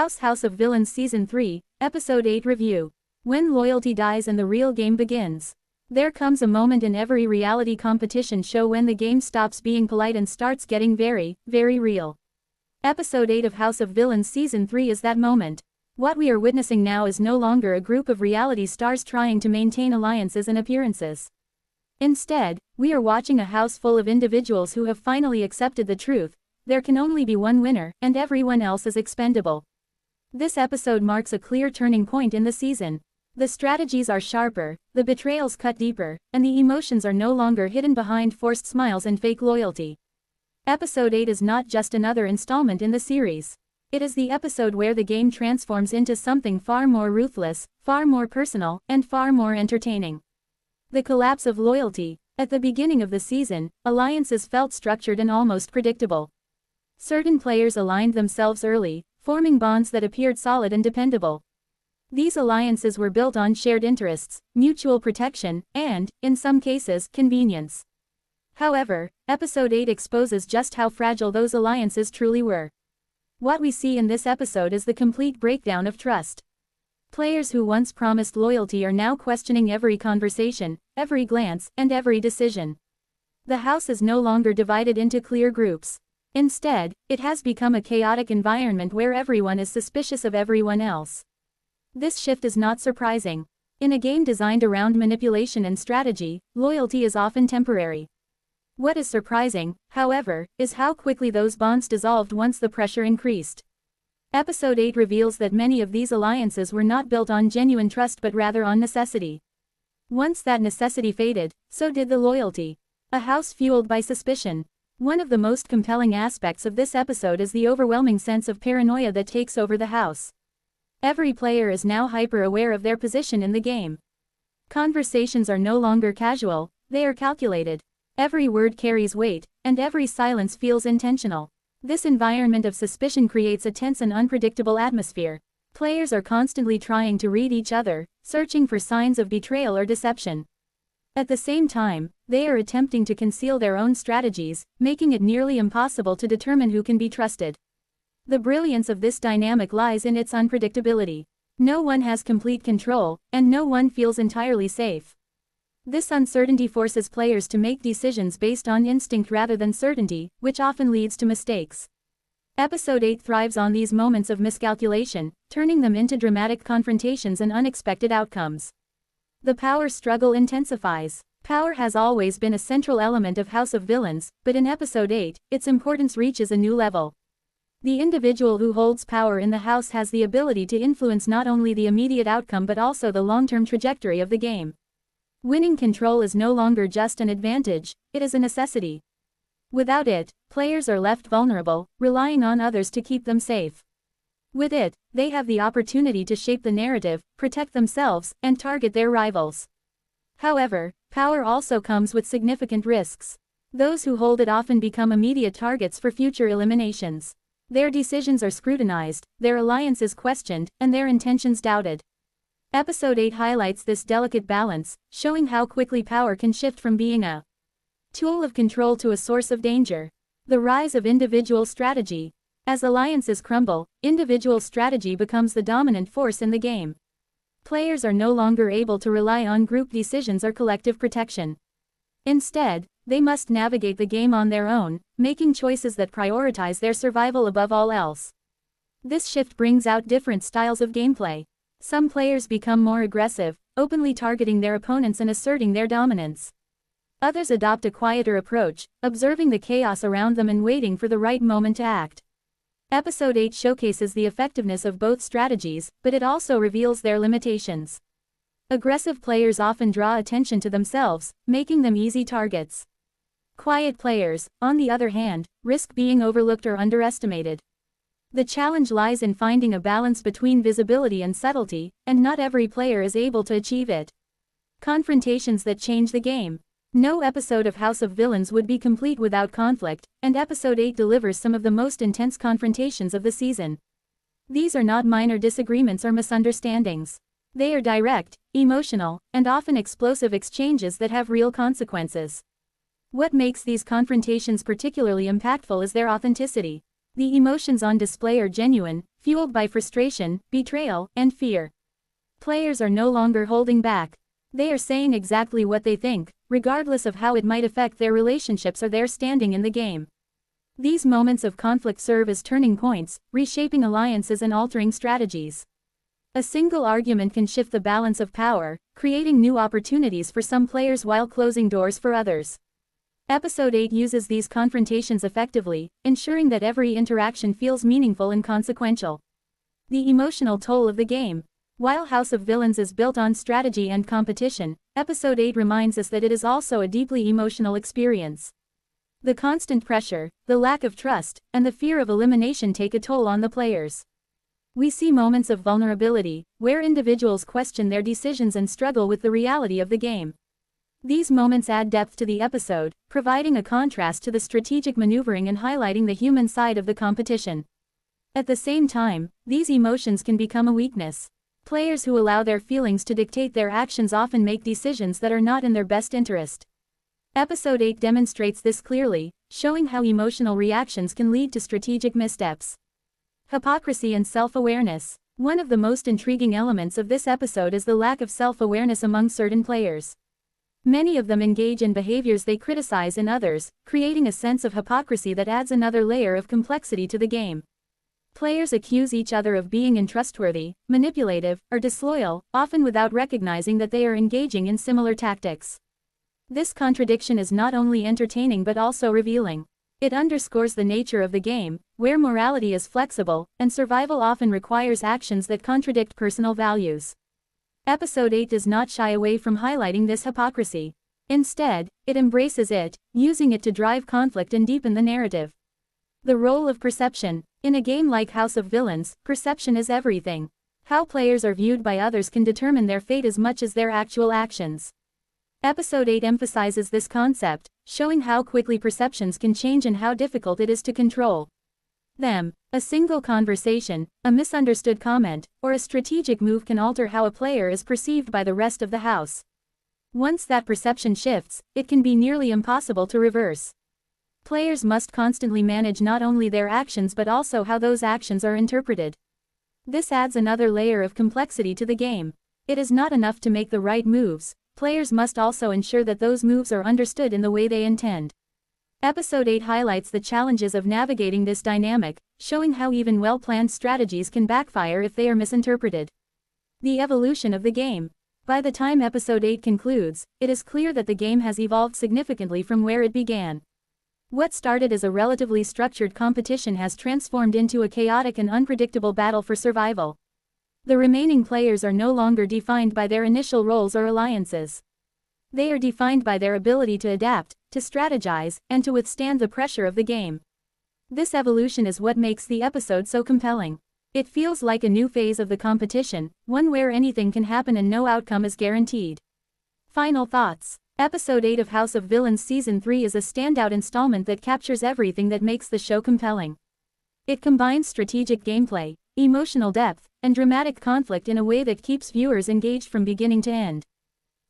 House of Villains Season 3, Episode 8 Review. When loyalty dies and the real game begins. There comes a moment in every reality competition show when the game stops being polite and starts getting very, very real. Episode 8 of House of Villains Season 3 is that moment. What we are witnessing now is no longer a group of reality stars trying to maintain alliances and appearances. Instead, we are watching a house full of individuals who have finally accepted the truth: there can only be one winner, and everyone else is expendable. This episode marks a clear turning point in the season. The strategies are sharper, the betrayals cut deeper, and the emotions are no longer hidden behind forced smiles and fake loyalty. Episode 8 is not just another installment in the series. It is the episode where the game transforms into something far more ruthless, far more personal, and far more entertaining. The collapse of loyalty. At the beginning of the season, alliances felt structured and almost predictable. Certain players aligned themselves early, forming bonds that appeared solid and dependable. These alliances were built on shared interests, mutual protection, and, in some cases, convenience. However, Episode 8 exposes just how fragile those alliances truly were. What we see in this episode is the complete breakdown of trust. Players who once promised loyalty are now questioning every conversation, every glance, and every decision. The house is no longer divided into clear groups. Instead, it has become a chaotic environment where everyone is suspicious of everyone else. This shift is not surprising. In a game designed around manipulation and strategy, loyalty is often temporary. What is surprising, however, is how quickly those bonds dissolved once the pressure increased. Episode 8 reveals that many of these alliances were not built on genuine trust but rather on necessity. Once that necessity faded, so did the loyalty. A house fueled by suspicion. One of the most compelling aspects of this episode is the overwhelming sense of paranoia that takes over the house. Every player is now hyper-aware of their position in the game. Conversations are no longer casual, they are calculated. Every word carries weight, and every silence feels intentional. This environment of suspicion creates a tense and unpredictable atmosphere. Players are constantly trying to read each other, searching for signs of betrayal or deception. At the same time, they are attempting to conceal their own strategies, making it nearly impossible to determine who can be trusted. The brilliance of this dynamic lies in its unpredictability. No one has complete control, and no one feels entirely safe. This uncertainty forces players to make decisions based on instinct rather than certainty, which often leads to mistakes. Episode 8 thrives on these moments of miscalculation, turning them into dramatic confrontations and unexpected outcomes. The power struggle intensifies. Power has always been a central element of House of Villains, but in Episode 8, its importance reaches a new level. The individual who holds power in the house has the ability to influence not only the immediate outcome but also the long-term trajectory of the game. Winning control is no longer just an advantage, it is a necessity. Without it, players are left vulnerable, relying on others to keep them safe. With it, they have the opportunity to shape the narrative, protect themselves, and target their rivals. However, power also comes with significant risks. Those who hold it often become immediate targets for future eliminations. Their decisions are scrutinized, their alliances questioned, and their intentions doubted. Episode 8 highlights this delicate balance, showing how quickly power can shift from being a tool of control to a source of danger. The rise of individual strategy. As alliances crumble, individual strategy becomes the dominant force in the game. Players are no longer able to rely on group decisions or collective protection. Instead, they must navigate the game on their own, making choices that prioritize their survival above all else. This shift brings out different styles of gameplay. Some players become more aggressive, openly targeting their opponents and asserting their dominance. Others adopt a quieter approach, observing the chaos around them and waiting for the right moment to act. Episode 8 showcases the effectiveness of both strategies, but it also reveals their limitations. Aggressive players often draw attention to themselves, making them easy targets. Quiet players, on the other hand, risk being overlooked or underestimated. The challenge lies in finding a balance between visibility and subtlety, and not every player is able to achieve it. Confrontations that change the game. No episode of House of Villains would be complete without conflict, and Episode 8 delivers some of the most intense confrontations of the season. These are not minor disagreements or misunderstandings. They are direct, emotional, and often explosive exchanges that have real consequences. What makes these confrontations particularly impactful is their authenticity. The emotions on display are genuine, fueled by frustration, betrayal, and fear. Players are no longer holding back. They are saying exactly what they think, regardless of how it might affect their relationships or their standing in the game. These moments of conflict serve as turning points, reshaping alliances and altering strategies. A single argument can shift the balance of power, creating new opportunities for some players while closing doors for others. Episode 8 uses these confrontations effectively, ensuring that every interaction feels meaningful and consequential. The emotional toll of the game. While House of Villains is built on strategy and competition, Episode 8 reminds us that it is also a deeply emotional experience. The constant pressure, the lack of trust, and the fear of elimination take a toll on the players. We see moments of vulnerability, where individuals question their decisions and struggle with the reality of the game. These moments add depth to the episode, providing a contrast to the strategic maneuvering and highlighting the human side of the competition. At the same time, these emotions can become a weakness. Players who allow their feelings to dictate their actions often make decisions that are not in their best interest. Episode 8 demonstrates this clearly, showing how emotional reactions can lead to strategic missteps. Hypocrisy and self-awareness. One of the most intriguing elements of this episode is the lack of self-awareness among certain players. Many of them engage in behaviors they criticize in others, creating a sense of hypocrisy that adds another layer of complexity to the game. Players accuse each other of being untrustworthy, manipulative, or disloyal, often without recognizing that they are engaging in similar tactics. This contradiction is not only entertaining but also revealing. It underscores the nature of the game, where morality is flexible, and survival often requires actions that contradict personal values. Episode 8 does not shy away from highlighting this hypocrisy. Instead, it embraces it, using it to drive conflict and deepen the narrative. The role of perception. In a game like House of Villains, perception is everything. How players are viewed by others can determine their fate as much as their actual actions. Episode 8 emphasizes this concept, showing how quickly perceptions can change and how difficult it is to control them. A single conversation, a misunderstood comment, or a strategic move can alter how a player is perceived by the rest of the house. Once that perception shifts, it can be nearly impossible to reverse. Players must constantly manage not only their actions but also how those actions are interpreted. This adds another layer of complexity to the game. It is not enough to make the right moves. Players must also ensure that those moves are understood in the way they intend. Episode 8 highlights the challenges of navigating this dynamic, showing how even well-planned strategies can backfire if they are misinterpreted. The evolution of the game. By the time Episode 8 concludes, it is clear that the game has evolved significantly from where it began. What started as a relatively structured competition has transformed into a chaotic and unpredictable battle for survival. The remaining players are no longer defined by their initial roles or alliances. They are defined by their ability to adapt, to strategize, and to withstand the pressure of the game. This evolution is what makes the episode so compelling. It feels like a new phase of the competition, one where anything can happen and no outcome is guaranteed. Final thoughts. Episode 8 of House of Villains Season 3 is a standout installment that captures everything that makes the show compelling. It combines strategic gameplay, emotional depth, and dramatic conflict in a way that keeps viewers engaged from beginning to end.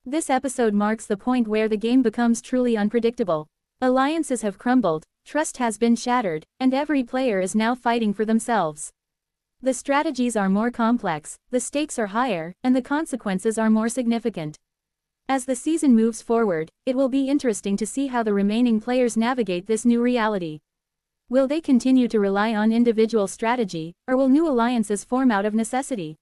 This episode marks the point where the game becomes truly unpredictable. Alliances have crumbled, trust has been shattered, and every player is now fighting for themselves. The strategies are more complex, the stakes are higher, and the consequences are more significant. As the season moves forward, it will be interesting to see how the remaining players navigate this new reality. Will they continue to rely on individual strategy, or will new alliances form out of necessity?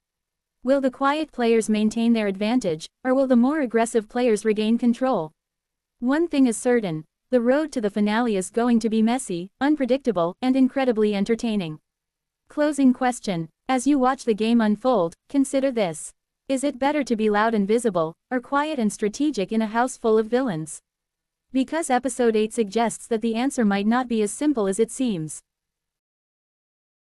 Will the quiet players maintain their advantage, or will the more aggressive players regain control? One thing is certain, the road to the finale is going to be messy, unpredictable, and incredibly entertaining. Closing question. As you watch the game unfold, consider this. Is it better to be loud and visible, or quiet and strategic in a house full of villains? Because Episode 8 suggests that the answer might not be as simple as it seems.